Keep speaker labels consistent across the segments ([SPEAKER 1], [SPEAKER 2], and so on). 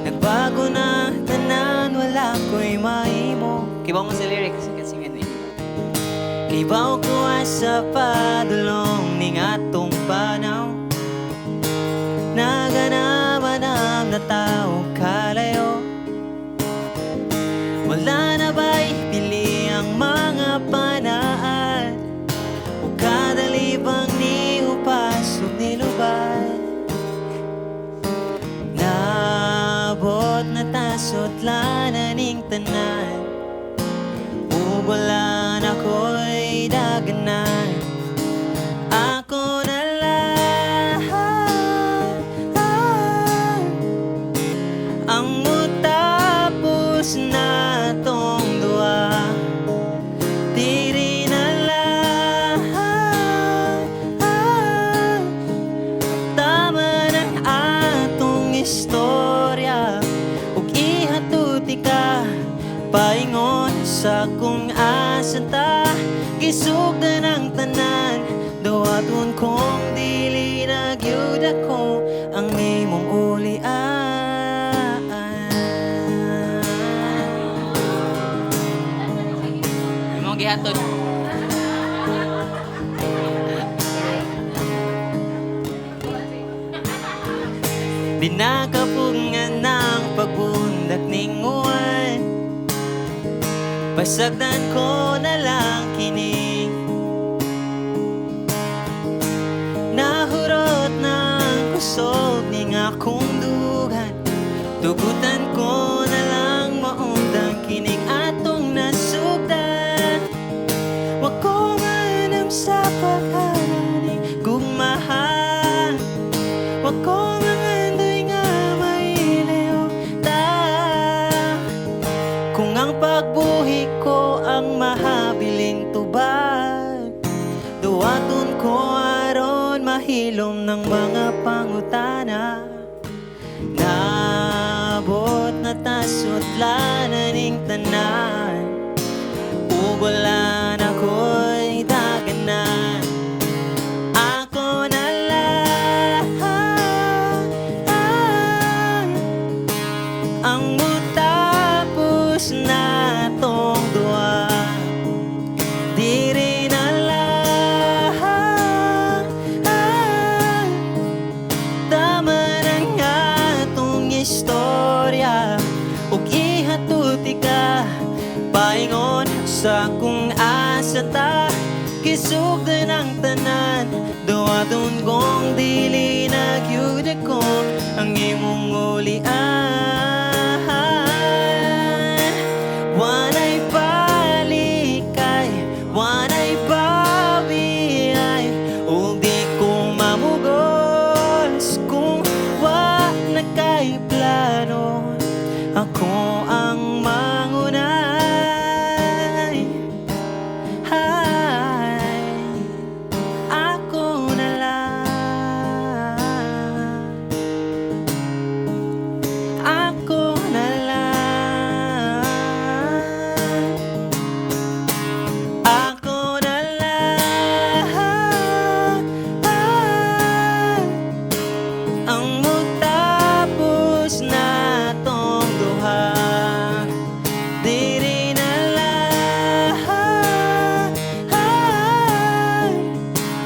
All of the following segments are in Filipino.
[SPEAKER 1] Nagbago na tanan, wala ko'y mahimo. Kibaw mo sa lyrics kasi nga ni. Kibaw ko asa padulong ning atong panaw. Naganamanam na tao kalayo. Wala na ba'y pili ang mga panaan? O kada libang ni upasok nilubad. Naabot na tasot lananing tanan. Ugulan ako'y daganan. Ako na lang ang mutapos na tong dua. Diri na lang tama ng atong istorya. Ug ihatuti ka paingon sa kung asan ta. Gisugdan ang tanan, dawaton kong dili nagyud ako ang imong ulian. Imong gihatod. Di nakapungan ng pagbundak ning uwan. Pasagdan ko na lang kini. Nahurot ng kusog ning akong dugan. Tugutan ko na lang maundang kining atong nasugdan. Wa ko manam sa paghanap ni gugmahan. Wa ko mangandoy nga mailayo ta. Kung ang pagbuhi ko ang mahabiling tubag, duwaton ko aron mahilom ng mga pangutana. Naabot na tasot lananing tanan. Ugulan ako'y daganan. Ako na lang ang mutapos na tong dua. Diri na lang tama ng atong istorya. Ug ihatuti ka paingon sa kung asa ta. Kisugdan ang tanan, duwaton kong dili nagyud ako ang imong ulian. Wanay palikay, wanay pabiyay, ug di ko mamugos kung wa na kay plano. Ako ang mangunay. Ako na lang. Ako na lang. Ako na lang ang magtapos na tong duha. Diri na lang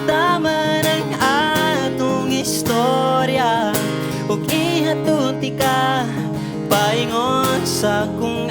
[SPEAKER 1] tama ng atong istorya. Ug ihatuti ka paingon sa kung